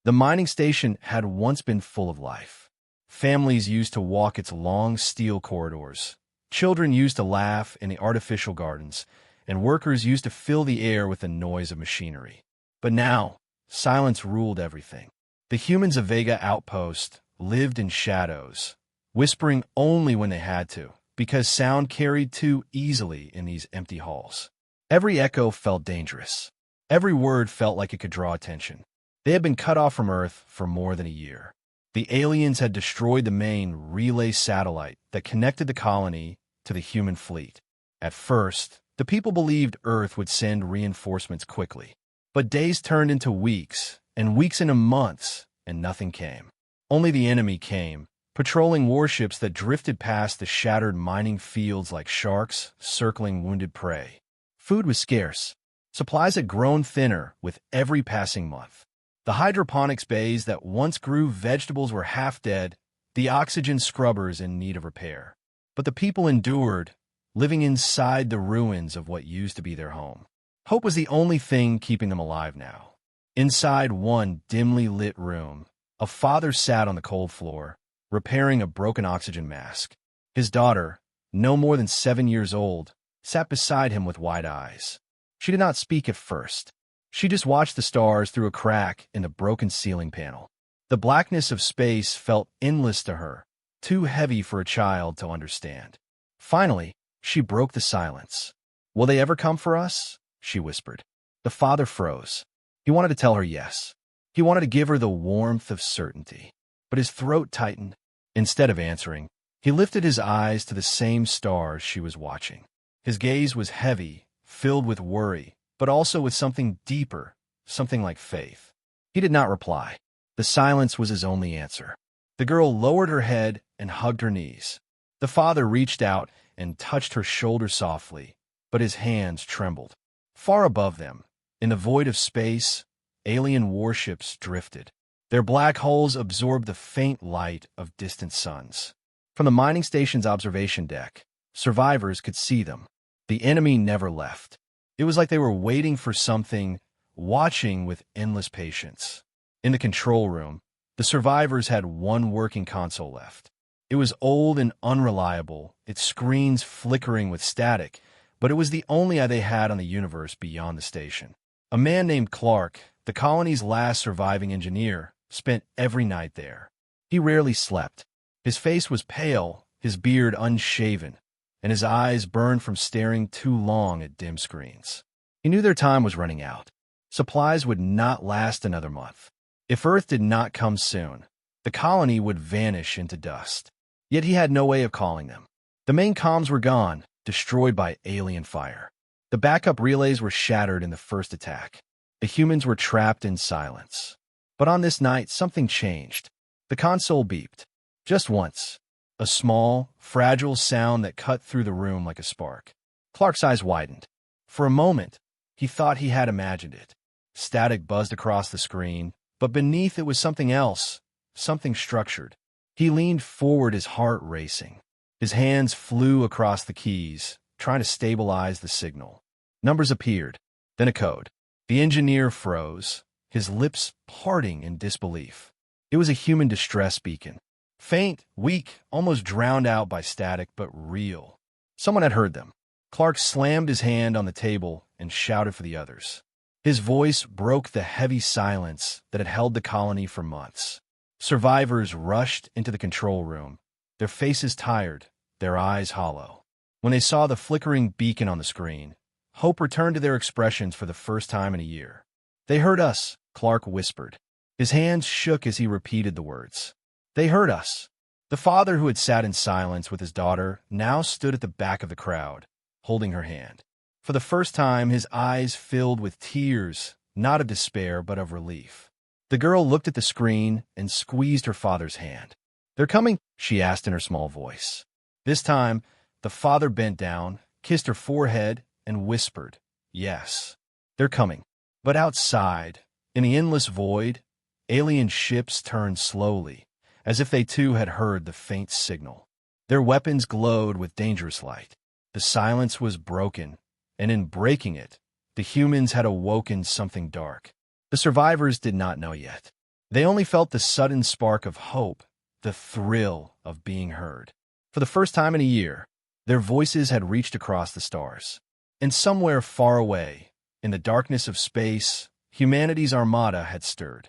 The mining station had once been full of life. Families used to walk its long steel corridors. Children used to laugh in the artificial gardens, and workers used to fill the air with the noise of machinery. But now, silence ruled everything. The humans of Vega Outpost lived in shadows, whispering only when they had to, because sound carried too easily in these empty halls. Every echo felt dangerous. Every word felt like it could draw attention. They had been cut off from Earth for more than a year. The aliens had destroyed the main relay satellite that connected the colony to the human fleet. At first, the people believed Earth would send reinforcements quickly. But days turned into weeks, and weeks into months, and nothing came. Only the enemy came, patrolling warships that drifted past the shattered mining fields like sharks circling wounded prey. Food was scarce. Supplies had grown thinner with every passing month. The hydroponics bays that once grew vegetables were half dead, the oxygen scrubbers in need of repair. But the people endured, living inside the ruins of what used to be their home. Hope was the only thing keeping them alive now. Inside one dimly lit room, a father sat on the cold floor, repairing a broken oxygen mask. His daughter, no more than 7 years old, sat beside him with wide eyes. She did not speak at first. She just watched the stars through a crack in the broken ceiling panel. The blackness of space felt endless to her, too heavy for a child to understand. Finally, she broke the silence. "Will they ever come for us?" she whispered. The father froze. He wanted to tell her yes. He wanted to give her the warmth of certainty. But his throat tightened. Instead of answering, he lifted his eyes to the same stars she was watching. His gaze was heavy, filled with worry, but also with something deeper, something like faith. He did not reply. The silence was his only answer. The girl lowered her head and hugged her knees. The father reached out and touched her shoulder softly, but his hands trembled. Far above them, in the void of space, alien warships drifted. Their black holes absorbed the faint light of distant suns. From the mining station's observation deck, survivors could see them. The enemy never left. It was like they were waiting for something, watching with endless patience. In the control room, the survivors had one working console left. It was old and unreliable, its screens flickering with static, but it was the only eye they had on the universe beyond the station. A man named Clark, the colony's last surviving engineer, spent every night there. He rarely slept. His face was pale, his beard unshaven, and his eyes burned from staring too long at dim screens. He knew their time was running out. Supplies would not last another month. If Earth did not come soon, the colony would vanish into dust. Yet he had no way of calling them. The main comms were gone, destroyed by alien fire. The backup relays were shattered in the first attack. The humans were trapped in silence. But on this night, something changed. The console beeped. Just once. A small, fragile sound that cut through the room like a spark. Clark's eyes widened. For a moment, he thought he had imagined it. Static buzzed across the screen, but beneath it was something else, something structured. He leaned forward, his heart racing. His hands flew across the keys, trying to stabilize the signal. Numbers appeared, then a code. The engineer froze, his lips parting in disbelief. It was a human distress beacon. Faint, weak, almost drowned out by static, but real. Someone had heard them. Clark slammed his hand on the table and shouted for the others. His voice broke the heavy silence that had held the colony for months. Survivors rushed into the control room, their faces tired, their eyes hollow. When they saw the flickering beacon on the screen, hope returned to their expressions for the first time in a year. "They heard us," Clark whispered. His hands shook as he repeated the words. "They heard us." The father, who had sat in silence with his daughter, now stood at the back of the crowd, holding her hand. For the first time, his eyes filled with tears, not of despair, but of relief. The girl looked at the screen and squeezed her father's hand. "They're coming?" she asked in her small voice. This time, the father bent down, kissed her forehead, and whispered, "Yes, they're coming." But outside, in the endless void, alien ships turned slowly, as if they too had heard the faint signal. Their weapons glowed with dangerous light. The silence was broken, and in breaking it, the humans had awoken something dark. The survivors did not know yet. They only felt the sudden spark of hope, the thrill of being heard. For the first time in a year, their voices had reached across the stars. And somewhere far away, in the darkness of space, humanity's armada had stirred.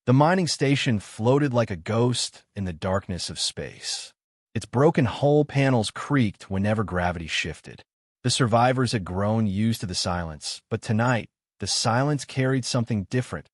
The mining station floated like a ghost in the darkness of space. Its broken hull panels creaked whenever gravity shifted. The survivors had grown used to the silence, but tonight, the silence carried something different: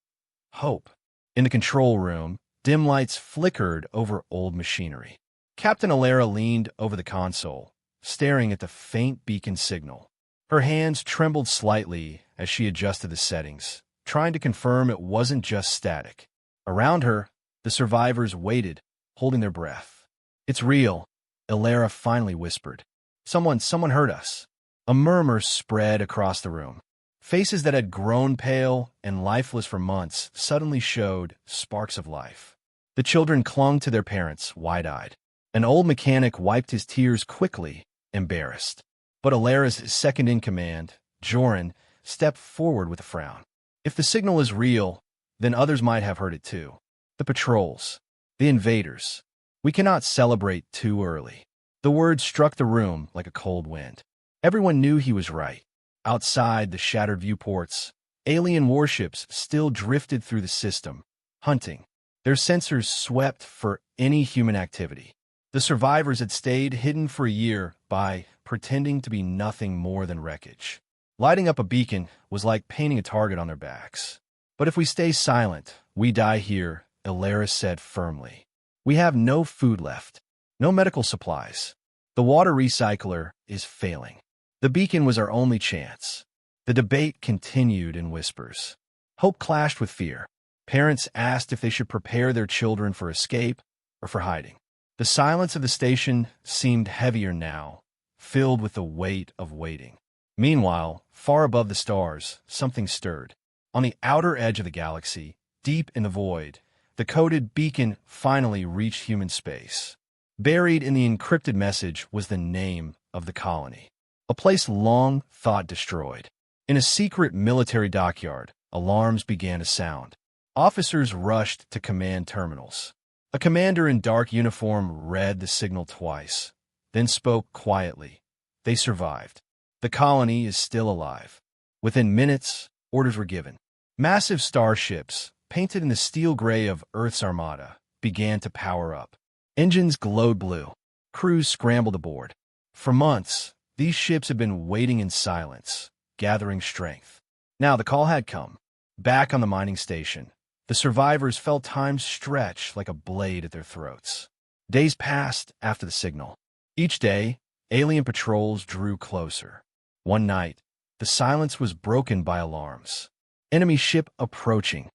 hope. In the control room, dim lights flickered over old machinery. Captain Alara leaned over the console, staring at the faint beacon signal. Her hands trembled slightly as she adjusted the settings, trying to confirm it wasn't just static. Around her, the survivors waited, holding their breath. "It's real," Alara finally whispered. Someone heard us." A murmur spread across the room. Faces that had grown pale and lifeless for months suddenly showed sparks of life. The children clung to their parents, wide-eyed. An old mechanic wiped his tears quickly, embarrassed. But Alara's second-in-command, Joran, stepped forward with a frown. "If the signal is real, then others might have heard it too. The patrols. The invaders. We cannot celebrate too early." The words struck the room like a cold wind. Everyone knew he was right. Outside the shattered viewports, alien warships still drifted through the system, hunting. Their sensors swept for any human activity. The survivors had stayed hidden for a year by pretending to be nothing more than wreckage. Lighting up a beacon was like painting a target on their backs. "But if we stay silent, we die here," Alara said firmly. "We have no food left, no medical supplies. The water recycler is failing. The beacon was our only chance." The debate continued in whispers. Hope clashed with fear. Parents asked if they should prepare their children for escape or for hiding. The silence of the station seemed heavier now, filled with the weight of waiting. Meanwhile, far above the stars, something stirred. On the outer edge of the galaxy, deep in the void, the coded beacon finally reached human space. Buried in the encrypted message was the name of the colony, a place long thought destroyed. In a secret military dockyard, alarms began to sound. Officers rushed to command terminals. A commander in dark uniform read the signal twice, then spoke quietly. "They survived. The colony is still alive." Within minutes, orders were given. Massive starships, painted in the steel gray of Earth's Armada, began to power up. Engines glowed blue. Crews scrambled aboard. For months, these ships had been waiting in silence, gathering strength. Now the call had come. Back on the mining station, the survivors felt time stretch like a blade at their throats. Days passed after the signal. Each day, alien patrols drew closer. One night, the silence was broken by alarms. "Enemy ship approaching."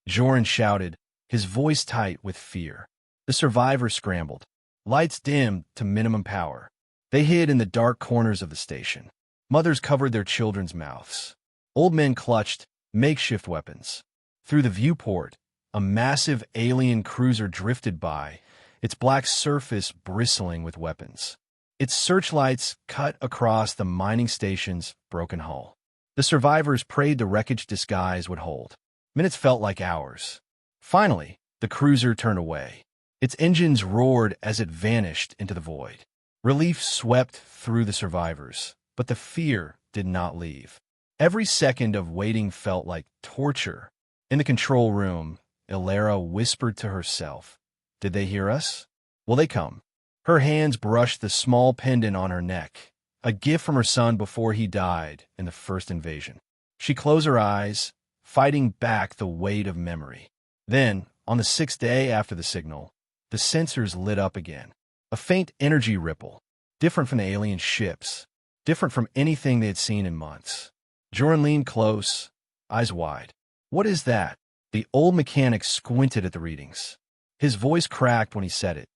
Joran shouted, his voice tight with fear. The survivors scrambled. Lights dimmed to minimum power. They hid in the dark corners of the station. Mothers covered their children's mouths. Old men clutched makeshift weapons. Through the viewport, a massive alien cruiser drifted by, its black surface bristling with weapons. Its searchlights cut across the mining station's broken hull. The survivors prayed the wreckage disguise would hold. Minutes felt like hours. Finally, the cruiser turned away. Its engines roared as it vanished into the void. Relief swept through the survivors, but the fear did not leave. Every second of waiting felt like torture. In the control room, Alara whispered to herself, "Did they hear us? Will they come?" Her hands brushed the small pendant on her neck, a gift from her son before he died in the first invasion. She closed her eyes, fighting back the weight of memory. Then, on the 6th day after the signal, the sensors lit up again. A faint energy ripple, different from the alien ships, different from anything they had seen in months. Joran leaned close, eyes wide. "What is that?" The old mechanic squinted at the readings. His voice cracked when he said it.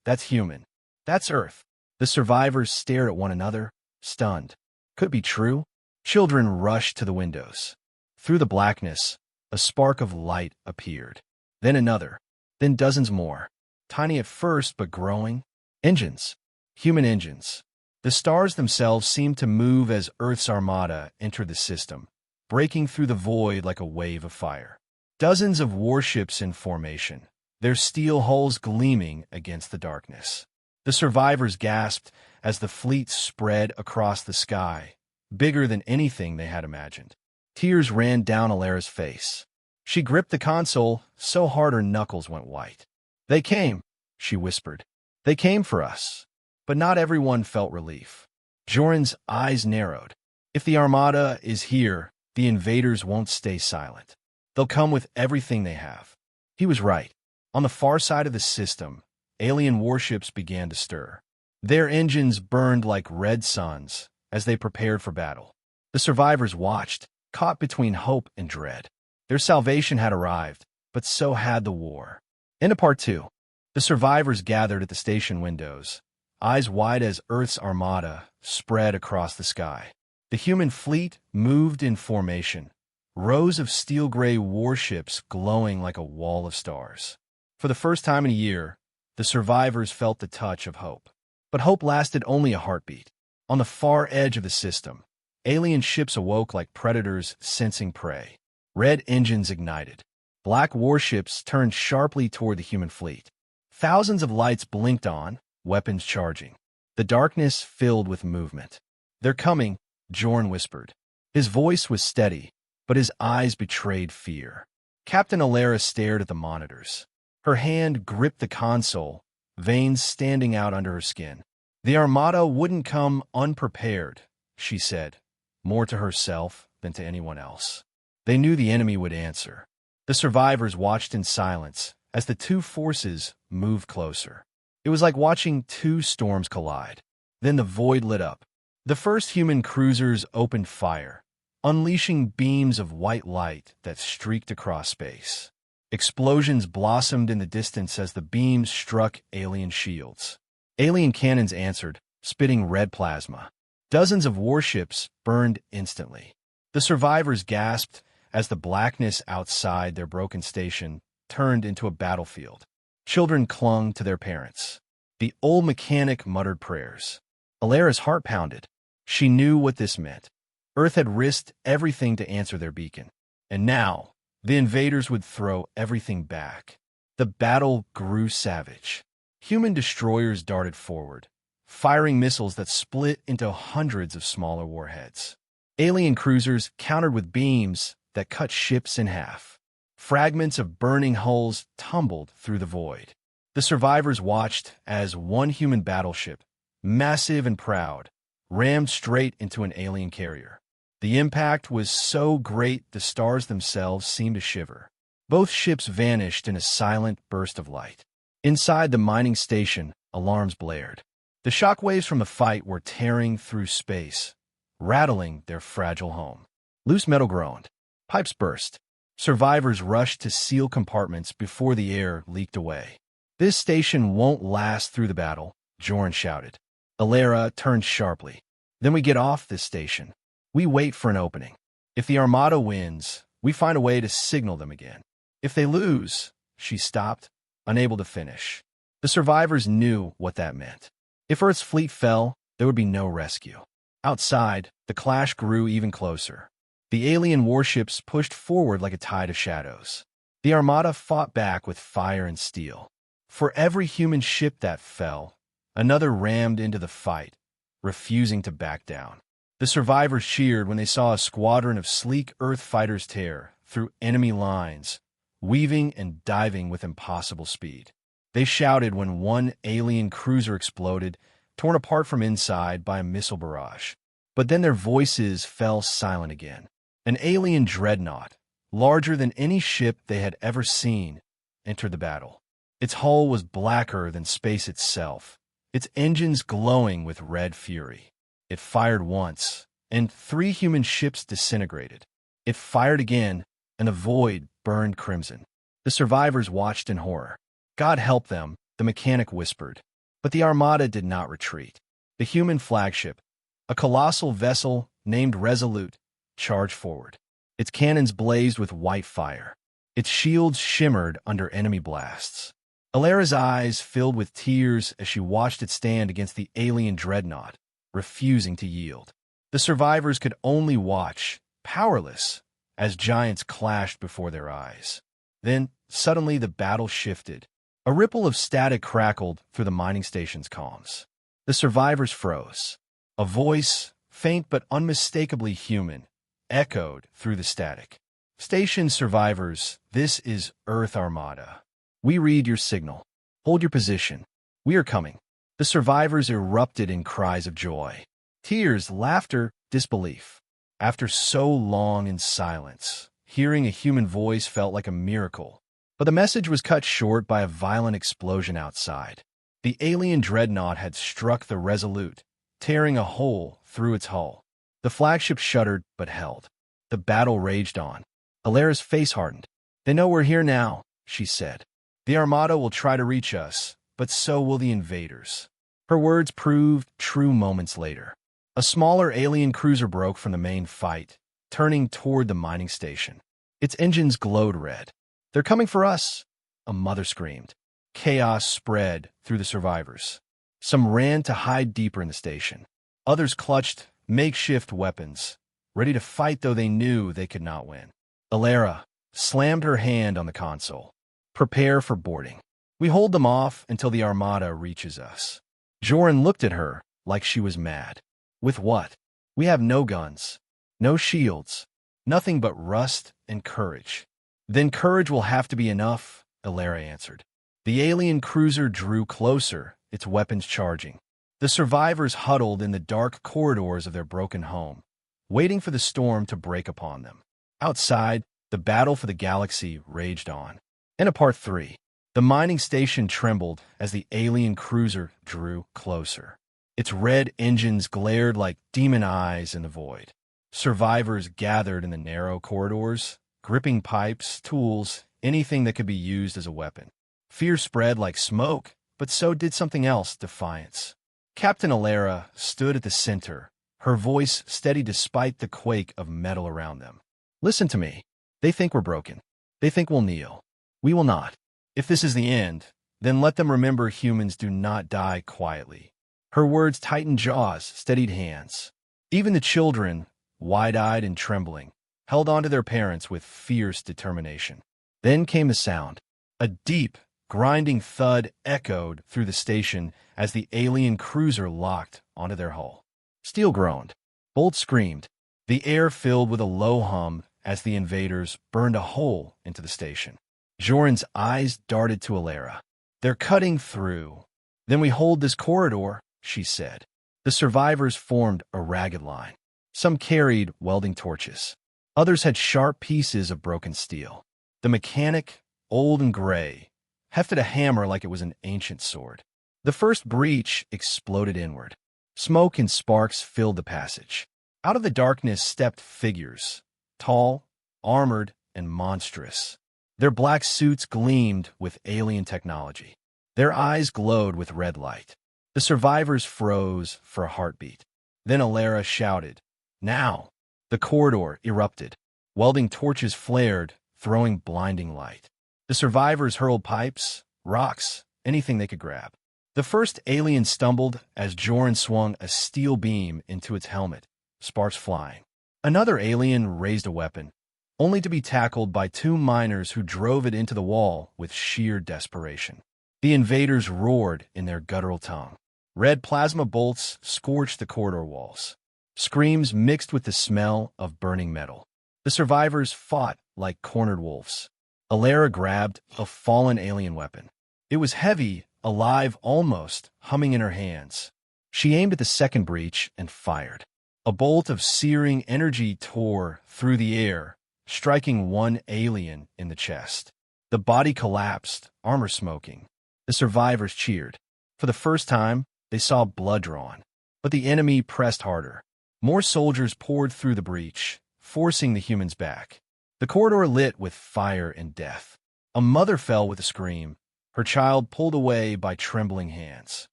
That's human. That's Earth." The survivors stared at one another, stunned. Could it be true? Children rushed to the windows. Through the blackness, a spark of light appeared. Then another. Then dozens more. Tiny at first, but growing. Engines. Human engines. The stars themselves seemed to move as Earth's Armada entered the system, breaking through the void like a wave of fire. Dozens of warships in formation, their steel hulls gleaming against the darkness. The survivors gasped as the fleet spread across the sky, bigger than anything they had imagined. Tears ran down Alara's face. She gripped the console so hard her knuckles went white. "They came," she whispered. "They came for us." But not everyone felt relief. Joran's eyes narrowed. If the Armada is here, the invaders won't stay silent. They'll come with everything they have. He was right. On the far side of the system, alien warships began to stir. Their engines burned like red suns as they prepared for battle. The survivors watched, caught between hope and dread. Their salvation had arrived, but so had the war. Into Part 2. The survivors gathered at the station windows, eyes wide as Earth's Armada spread across the sky. The human fleet moved in formation, rows of steel-gray warships glowing like a wall of stars. For the first time in a year, the survivors felt the touch of hope. But hope lasted only a heartbeat. On the far edge of the system, alien ships awoke like predators sensing prey. Red engines ignited. Black warships turned sharply toward the human fleet. Thousands of lights blinked on, weapons charging. The darkness filled with movement. "They're coming," Jorn whispered. His voice was steady, but his eyes betrayed fear. Captain Alara stared at the monitors. Her hand gripped the console, veins standing out under her skin. "The Armada wouldn't come unprepared," she said, more to herself than to anyone else. They knew the enemy would answer. The survivors watched in silence as the two forces moved closer. It was like watching two storms collide. Then the void lit up. The first human cruisers opened fire, unleashing beams of white light that streaked across space. Explosions blossomed in the distance as the beams struck alien shields. Alien cannons answered, spitting red plasma. Dozens of warships burned instantly. The survivors gasped as the blackness outside their broken station turned into a battlefield. Children clung to their parents. The old mechanic muttered prayers. Alara's heart pounded. She knew what this meant. Earth had risked everything to answer their beacon. And now, the invaders would throw everything back. The battle grew savage. Human destroyers darted forward, firing missiles that split into hundreds of smaller warheads. Alien cruisers countered with beams that cut ships in half. Fragments of burning hulls tumbled through the void. The survivors watched as one human battleship, massive and proud, rammed straight into an alien carrier. The impact was so great the stars themselves seemed to shiver. Both ships vanished in a silent burst of light. Inside the mining station, alarms blared. The shockwaves from the fight were tearing through space, rattling their fragile home. Loose metal groaned. Pipes burst. Survivors rushed to seal compartments before the air leaked away. "This station won't last through the battle," Jorn shouted. Alara turned sharply. "Then we get off this station. We wait for an opening. If the Armada wins, we find a way to signal them again. If they lose," she stopped, unable to finish. The survivors knew what that meant. If Earth's fleet fell, there would be no rescue. Outside, the clash grew even closer. The alien warships pushed forward like a tide of shadows. The Armada fought back with fire and steel. For every human ship that fell, another rammed into the fight, refusing to back down. The survivors cheered when they saw a squadron of sleek Earth fighters tear through enemy lines, weaving and diving with impossible speed. They shouted when one alien cruiser exploded, torn apart from inside by a missile barrage. But then their voices fell silent again. An alien dreadnought, larger than any ship they had ever seen, entered the battle. Its hull was blacker than space itself, its engines glowing with red fury. It fired once, and 3 human ships disintegrated. It fired again, and the void burned crimson. The survivors watched in horror. "God help them," the mechanic whispered. But the Armada did not retreat. The human flagship, a colossal vessel named Resolute, charged forward. Its cannons blazed with white fire. Its shields shimmered under enemy blasts. Alara's eyes filled with tears as she watched it stand against the alien dreadnought, refusing to yield. The survivors could only watch, powerless, as giants clashed before their eyes. Then, suddenly the battle shifted. A ripple of static crackled through the mining station's comms. The survivors froze. A voice, faint but unmistakably human, echoed through the static. "Station survivors, this is Earth Armada. We read your signal. Hold your position. We are coming." The survivors erupted in cries of joy. Tears, laughter, disbelief. After so long in silence, hearing a human voice felt like a miracle. But the message was cut short by a violent explosion outside. The alien dreadnought had struck the Resolute, tearing a hole through its hull. The flagship shuddered but held. The battle raged on. Alera's face hardened. "They know we're here now," she said. "The Armada will try to reach us, but so will the invaders." Her words proved true moments later. A smaller alien cruiser broke from the main fight, turning toward the mining station. Its engines glowed red. "They're coming for us!" a mother screamed. Chaos spread through the survivors. Some ran to hide deeper in the station. Others clutched makeshift weapons, ready to fight though they knew they could not win. Alera slammed her hand on the console. "Prepare for boarding. We hold them off until the Armada reaches us." Joran looked at her like she was mad. "With what? We have no guns, no shields, nothing but rust and courage." "Then courage will have to be enough," Alera answered. The alien cruiser drew closer, its weapons charging. The survivors huddled in the dark corridors of their broken home, waiting for the storm to break upon them. Outside, the battle for the galaxy raged on. In Part 3, the mining station trembled as the alien cruiser drew closer. Its red engines glared like demon eyes in the void. Survivors gathered in the narrow corridors, gripping pipes, tools, anything that could be used as a weapon. Fear spread like smoke, but so did something else, defiance. Captain Alera stood at the center, her voice steady despite the quake of metal around them. "Listen to me. They think we're broken. They think we'll kneel. We will not. If this is the end, then let them remember humans do not die quietly." Her words tightened jaws, steadied hands. Even the children, wide-eyed and trembling, held on to their parents with fierce determination. Then came the sound. A deep, grinding thud echoed through the station as the alien cruiser locked onto their hull. Steel groaned. Bolts screamed. The air filled with a low hum as the invaders burned a hole into the station. Joran's eyes darted to Alera. "They're cutting through." "Then we hold this corridor," she said. The survivors formed a ragged line. Some carried welding torches. Others had sharp pieces of broken steel. The mechanic, old and gray, hefted a hammer like it was an ancient sword. The first breach exploded inward. Smoke and sparks filled the passage. Out of the darkness stepped figures, tall, armored, and monstrous. Their black suits gleamed with alien technology. Their eyes glowed with red light. The survivors froze for a heartbeat. Then Alera shouted, "Now!" The corridor erupted. Welding torches flared, throwing blinding light. The survivors hurled pipes, rocks, anything they could grab. The first alien stumbled as Joran swung a steel beam into its helmet, sparks flying. Another alien raised a weapon, only to be tackled by two miners who drove it into the wall with sheer desperation. The invaders roared in their guttural tongue. Red plasma bolts scorched the corridor walls. Screams mixed with the smell of burning metal. The survivors fought like cornered wolves. Alera grabbed a fallen alien weapon. It was heavy, alive almost, humming in her hands. She aimed at the second breach and fired. A bolt of searing energy tore through the air, striking one alien in the chest. The body collapsed, armor smoking. The survivors cheered. For the first time, they saw blood drawn. But the enemy pressed harder. More soldiers poured through the breach, forcing the humans back. The corridor lit with fire and death. A mother fell with a scream, her child pulled away by trembling hands.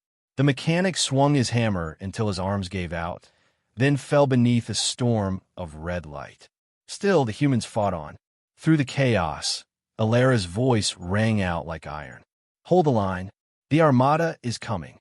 The mechanic swung his hammer until his arms gave out, then fell beneath a storm of red light. Still, the humans fought on. Through the chaos, Alera's voice rang out like iron. "Hold the line. The Armada is coming."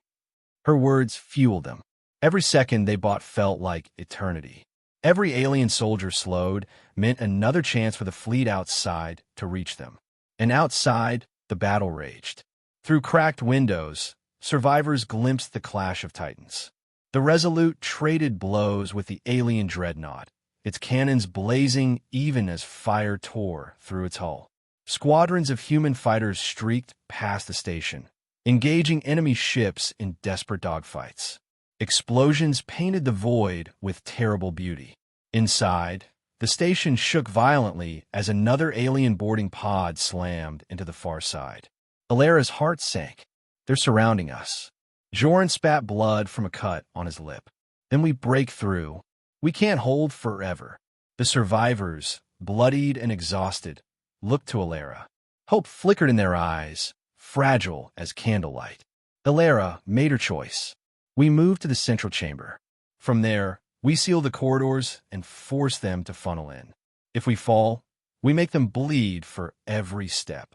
Her words fueled them. Every second they bought felt like eternity. Every alien soldier slowed meant another chance for the fleet outside to reach them. and outside, the battle raged. Through cracked windows, survivors glimpsed the clash of titans. The Resolute traded blows with the alien dreadnought, its cannons blazing even as fire tore through its hull. Squadrons of human fighters streaked past the station, engaging enemy ships in desperate dogfights. Explosions painted the void with terrible beauty. Inside, the station shook violently as another alien boarding pod slammed into the far side. Alera's heart sank. They're surrounding us. Joran spat blood from a cut on his lip. Then we break through. We can't hold forever. The survivors, bloodied and exhausted, looked to Alera. Hope flickered in their eyes, fragile as candlelight. Alera made her choice. We moved to the central chamber. From there, we seal the corridors and force them to funnel in. If we fall, we make them bleed for every step.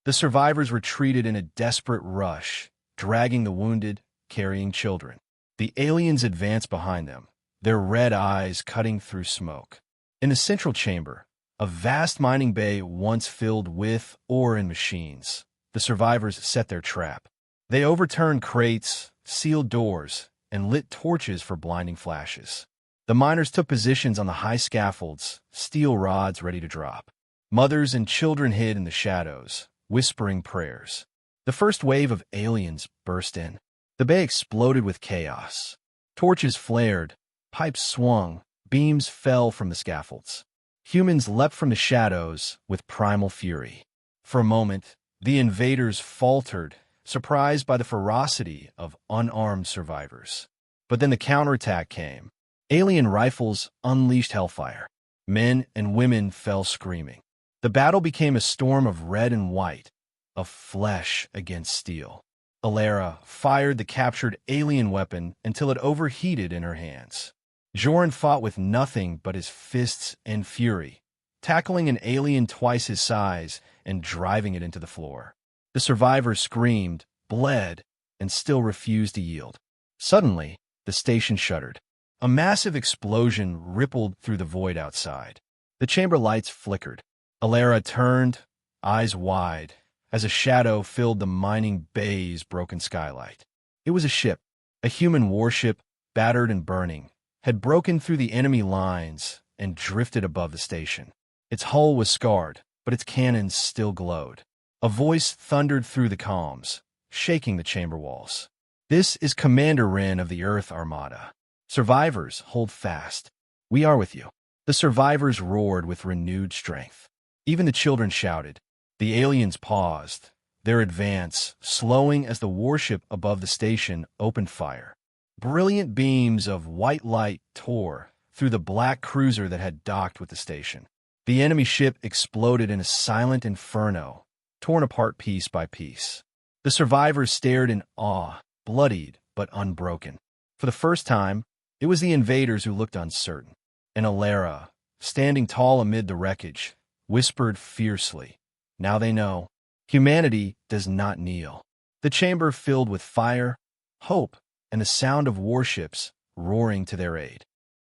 The survivors retreated in a desperate rush, dragging the wounded, carrying children. The aliens advanced behind them, their red eyes cutting through smoke. In the central chamber, a vast mining bay once filled with ore and machines, the survivors set their trap. They overturned crates, sealed doors, and lit torches for blinding flashes. The miners took positions on the high scaffolds, steel rods ready to drop. Mothers and children hid in the shadows, whispering prayers. The first wave of aliens burst in. The bay exploded with chaos. Torches flared, pipes swung, beams fell from the scaffolds. Humans leapt from the shadows with primal fury. For a moment, the invaders faltered, surprised by the ferocity of unarmed survivors. But then the counterattack came. Alien rifles unleashed hellfire. Men and women fell screaming. The battle became a storm of red and white, of flesh against steel. Alera fired the captured alien weapon until it overheated in her hands. Joran fought with nothing but his fists and fury, tackling an alien twice his size and driving it into the floor. The survivors screamed, bled, and still refused to yield. Suddenly, the station shuddered. A massive explosion rippled through the void outside. The chamber lights flickered. Alera turned, eyes wide, as a shadow filled the mining bay's broken skylight. It was a ship. A human warship, battered and burning, had broken through the enemy lines and drifted above the station. Its hull was scarred, but its cannons still glowed. A voice thundered through the comms, shaking the chamber walls. "This is Commander Wren of the Earth Armada. Survivors, hold fast. We are with you." The survivors roared with renewed strength. Even the children shouted. The aliens paused, their advance slowing as the warship above the station opened fire. Brilliant beams of white light tore through the black cruiser that had docked with the station. The enemy ship exploded in a silent inferno, torn apart piece by piece. The survivors stared in awe, bloodied but unbroken. For the first time, it was the invaders who looked uncertain. And Alera, standing tall amid the wreckage, whispered fiercely, "Now they know. Humanity does not kneel." The chamber filled with fire, hope, and the sound of warships roaring to their aid.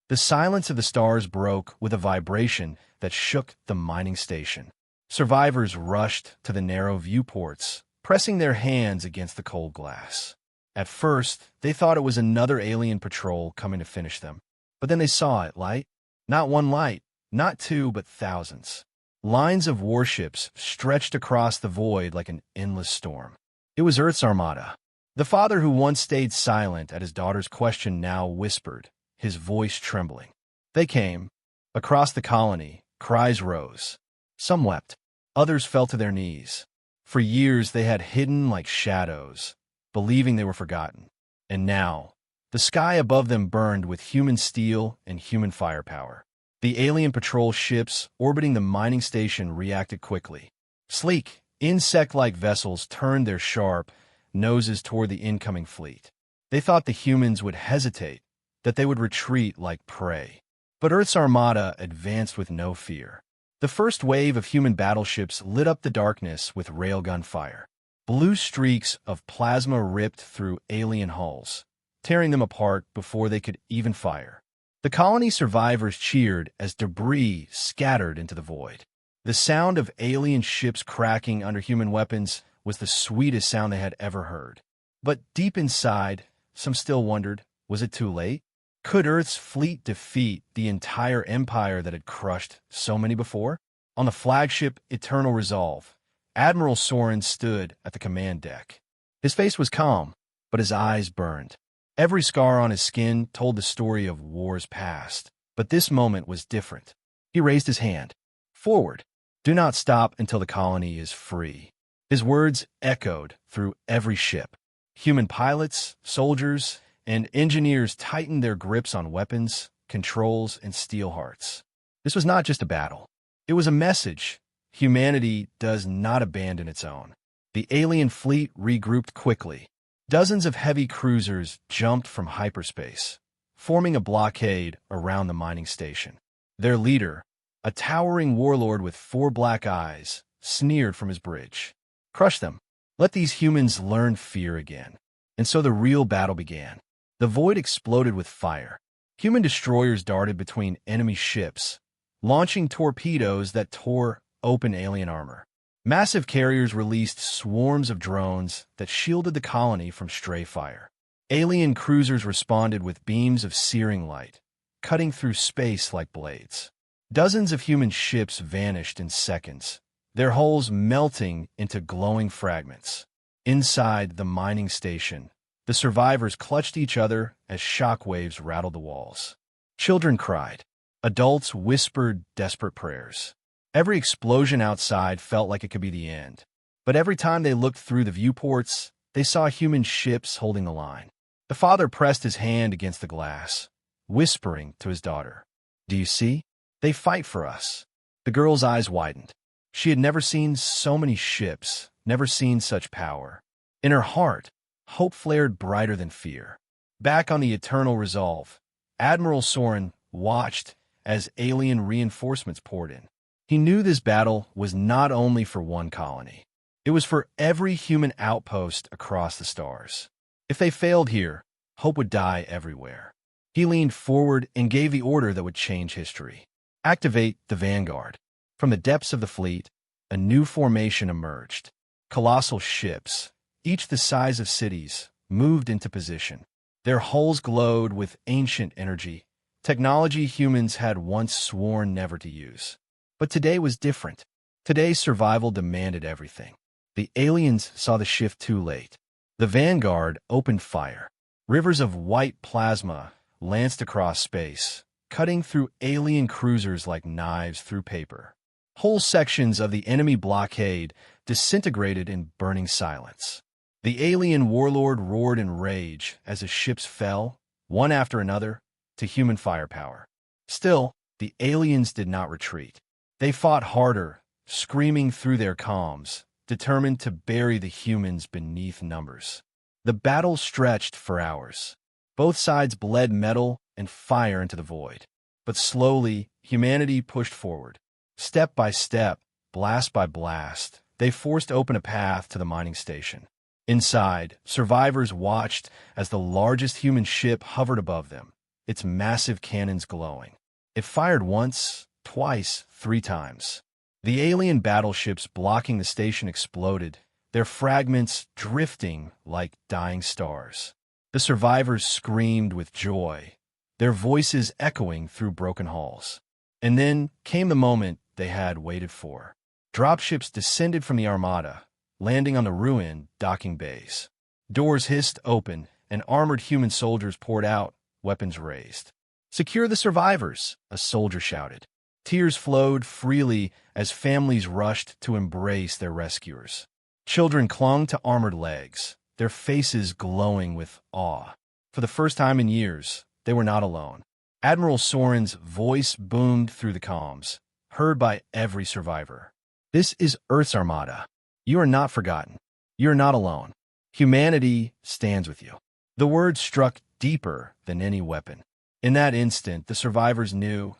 The silence of the stars broke with a vibration that shook the mining station. Survivors rushed to the narrow viewports, pressing their hands against the cold glass. At first, they thought it was another alien patrol coming to finish them. But then they saw it, light. Not one light, not two, but thousands. Lines of warships stretched across the void like an endless storm. It was Earth's Armada. The father who once stayed silent at his daughter's question now whispered, his voice trembling. They came. Across the colony, cries rose. Some wept. Others fell to their knees. For years they had hidden like shadows, believing they were forgotten. And now, the sky above them burned with human steel and human firepower. The alien patrol ships orbiting the mining station reacted quickly. Sleek, insect-like vessels turned their sharp noses toward the incoming fleet. They thought the humans would hesitate, that they would retreat like prey. But Earth's Armada advanced with no fear. The first wave of human battleships lit up the darkness with railgun fire. Blue streaks of plasma ripped through alien hulls, tearing them apart before they could even fire. The colony survivors cheered as debris scattered into the void. The sound of alien ships cracking under human weapons was the sweetest sound they had ever heard. But deep inside, some still wondered, was it too late? Could Earth's fleet defeat the entire empire that had crushed so many before? On the flagship Eternal Resolve, Admiral Soren stood at the command deck. His face was calm, but his eyes burned. Every scar on his skin told the story of wars past, but this moment was different. He raised his hand. Forward. Do not stop until the colony is free. His words echoed through every ship. Human pilots, soldiers, and engineers tightened their grips on weapons, controls, and steel hearts. This was not just a battle. It was a message. Humanity does not abandon its own. The alien fleet regrouped quickly. Dozens of heavy cruisers jumped from hyperspace, forming a blockade around the mining station. Their leader, a towering warlord with 4 black eyes, sneered from his bridge. Crush them. Let these humans learn fear again. And so the real battle began. The void exploded with fire. Human destroyers darted between enemy ships, launching torpedoes that tore open alien armor. Massive carriers released swarms of drones that shielded the colony from stray fire. Alien cruisers responded with beams of searing light, cutting through space like blades. Dozens of human ships vanished in seconds, their hulls melting into glowing fragments. Inside the mining station, the survivors clutched each other as shockwaves rattled the walls. Children cried. Adults whispered desperate prayers. Every explosion outside felt like it could be the end. But every time they looked through the viewports, they saw human ships holding the line. The father pressed his hand against the glass, whispering to his daughter, "Do you see? They fight for us." The girl's eyes widened. She had never seen so many ships, never seen such power. In her heart, hope flared brighter than fear. Back on the Eternal Resolve, Admiral Soren watched as alien reinforcements poured in. He knew this battle was not only for one colony. It was for every human outpost across the stars. If they failed here, hope would die everywhere. He leaned forward and gave the order that would change history. Activate the Vanguard. From the depths of the fleet, a new formation emerged. Colossal ships, each the size of cities, moved into position. Their hulls glowed with ancient energy, technology humans had once sworn never to use. But today was different. Today's survival demanded everything. The aliens saw the shift too late. The Vanguard opened fire. Rivers of white plasma lanced across space, cutting through alien cruisers like knives through paper. Whole sections of the enemy blockade disintegrated in burning silence. The alien warlord roared in rage as his ships fell, one after another, to human firepower. Still, the aliens did not retreat. They fought harder, screaming through their comms, determined to bury the humans beneath numbers. The battle stretched for hours. Both sides bled metal and fire into the void. But slowly, humanity pushed forward. Step by step, blast by blast, they forced open a path to the mining station. Inside, survivors watched as the largest human ship hovered above them, its massive cannons glowing. It fired once, twice, 3 times. The alien battleships blocking the station exploded, their fragments drifting like dying stars. The survivors screamed with joy, their voices echoing through broken halls. And then came the moment they had waited for. Dropships descended from the Armada, landing on the ruined docking bays. Doors hissed open, and armored human soldiers poured out, weapons raised. "Secure the survivors," a soldier shouted. Tears flowed freely as families rushed to embrace their rescuers. Children clung to armored legs, their faces glowing with awe. For the first time in years, they were not alone. Admiral Soren's voice boomed through the comms, heard by every survivor. "This is Earth's Armada. You are not forgotten. You are not alone. Humanity stands with you." The words struck deeper than any weapon. In that instant, the survivors knew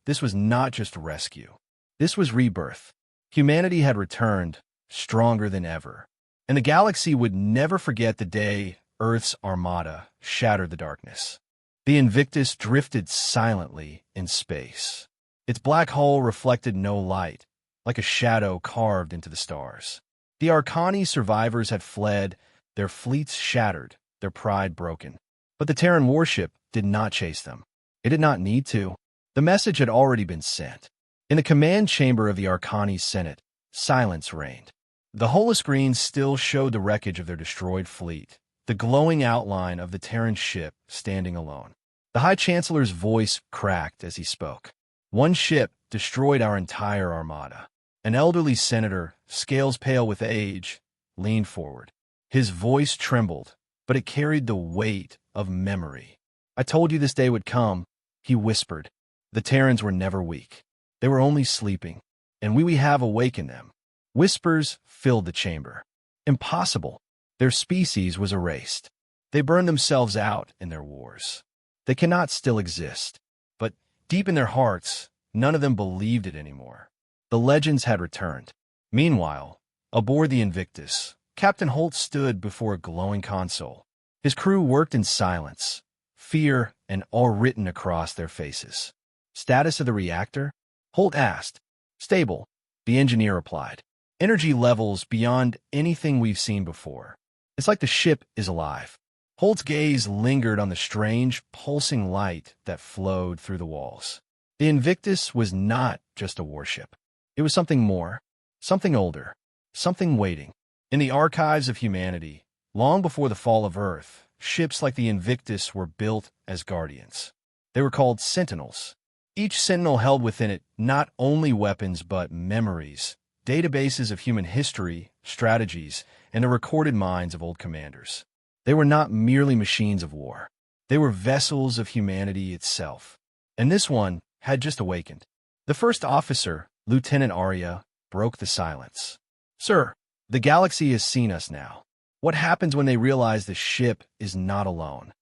this was not just rescue. This was rebirth. Humanity had returned, stronger than ever. And the galaxy would never forget the day Earth's Armada shattered the darkness. The Invictus drifted silently in space. Its black hull reflected no light, like a shadow carved into the stars. The Arcani survivors had fled, their fleets shattered, their pride broken. But the Terran warship did not chase them. It did not need to. The message had already been sent. In the command chamber of the Arcani Senate, silence reigned. The holoscreens still showed the wreckage of their destroyed fleet, the glowing outline of the Terran ship standing alone. The High Chancellor's voice cracked as he spoke. One ship destroyed our entire armada. An elderly senator, scales pale with age, leaned forward. His voice trembled, but it carried the weight of memory. I told you this day would come, he whispered. The Terrans were never weak. They were only sleeping, and we have awakened them. Whispers filled the chamber. Impossible. Their species was erased. They burned themselves out in their wars. They cannot still exist. But deep in their hearts, none of them believed it anymore. The legends had returned. Meanwhile, aboard the Invictus, Captain Holt stood before a glowing console. His crew worked in silence, fear and awe written across their faces. Status of the reactor? Holt asked. Stable, the engineer replied. Energy levels beyond anything we've seen before. It's like the ship is alive. Holt's gaze lingered on the strange, pulsing light that flowed through the walls. The Invictus was not just a warship. It was something more, something older, something waiting. In the archives of humanity, long before the fall of Earth, ships like the Invictus were built as guardians. They were called Sentinels. Each Sentinel held within it not only weapons but memories, databases of human history, strategies, and the recorded minds of old commanders. They were not merely machines of war. They were vessels of humanity itself. And this one had just awakened. The first officer, Lieutenant Arya, broke the silence. Sir, the galaxy has seen us now. What happens when they realize the ship is not alone?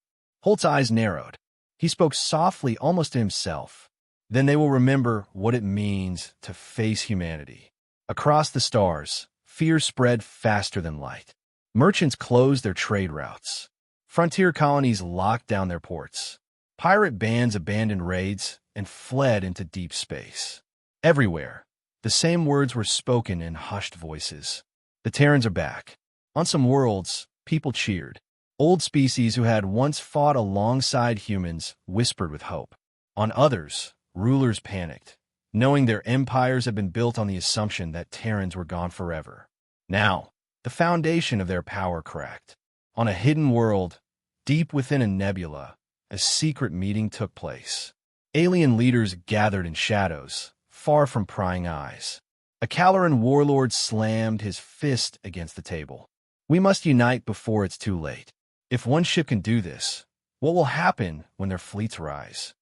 Holt's eyes narrowed. He spoke softly, almost to himself. Then they will remember what it means to face humanity. Across the stars, fear spread faster than light. Merchants closed their trade routes. Frontier colonies locked down their ports. Pirate bands abandoned raids and fled into deep space. Everywhere, the same words were spoken in hushed voices. The Terrans are back. On some worlds, people cheered. Old species who had once fought alongside humans whispered with hope. On others, rulers panicked, knowing their empires had been built on the assumption that Terrans were gone forever. Now, the foundation of their power cracked. On a hidden world, deep within a nebula, a secret meeting took place. Alien leaders gathered in shadows, far from prying eyes. A Caloran warlord slammed his fist against the table. We must unite before it's too late. If one ship can do this, what will happen when their fleets rise?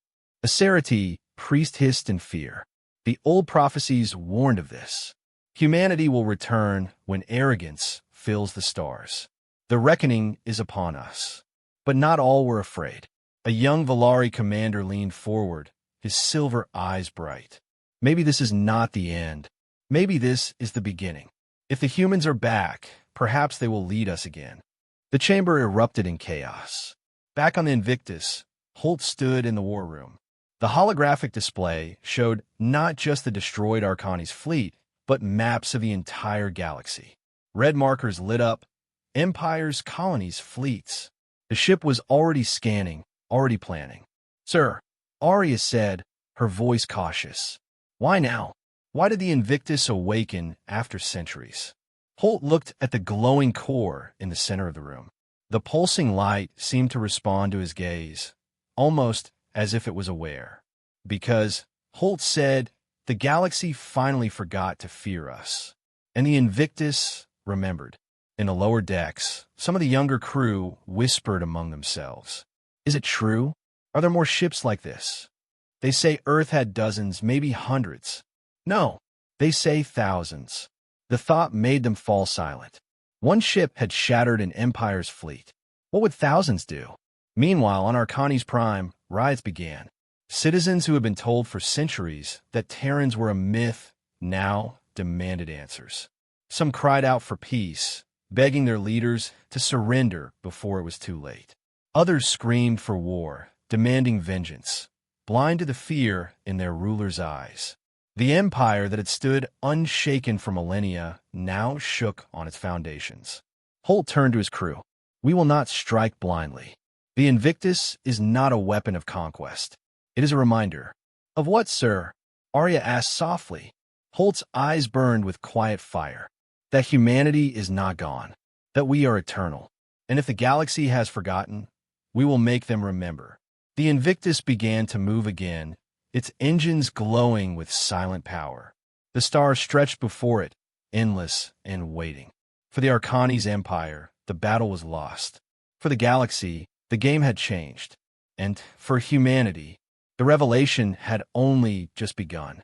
A Cerati priest hissed in fear. The old prophecies warned of this. Humanity will return when arrogance fills the stars. The reckoning is upon us. But not all were afraid. A young Valari commander leaned forward, his silver eyes bright. Maybe this is not the end. Maybe this is the beginning. If the humans are back, perhaps they will lead us again. The chamber erupted in chaos. Back on the Invictus, Holt stood in the war room. The holographic display showed not just the destroyed Arcani's fleet, but maps of the entire galaxy. Red markers lit up, empires, colonies, fleets. The ship was already scanning, already planning. Sir, Arya said, her voice cautious. Why now? Why did the Invictus awaken after centuries? Holt looked at the glowing core in the center of the room. The pulsing light seemed to respond to his gaze, almost as if it was aware. Because, Holt said, the galaxy finally forgot to fear us. And the Invictus remembered. In the lower decks, some of the younger crew whispered among themselves. Is it true? Are there more ships like this? They say Earth had dozens, maybe hundreds. No, they say thousands. The thought made them fall silent. One ship had shattered an empire's fleet. What would thousands do? Meanwhile, on Arcani's prime, riots began. Citizens who had been told for centuries that Terrans were a myth now demanded answers. Some cried out for peace, begging their leaders to surrender before it was too late. Others screamed for war, demanding vengeance, blind to the fear in their rulers' eyes. The empire that had stood unshaken for millennia now shook on its foundations. Holt turned to his crew. We will not strike blindly. The Invictus is not a weapon of conquest. It is a reminder. Of what, sir? Arya asked softly. Holt's eyes burned with quiet fire. That humanity is not gone. That we are eternal. And if the galaxy has forgotten, we will make them remember. The Invictus began to move again, its engines glowing with silent power. The stars stretched before it, endless and waiting. For the Arcani's empire, the battle was lost. For the galaxy, the game had changed. And for humanity, the revelation had only just begun.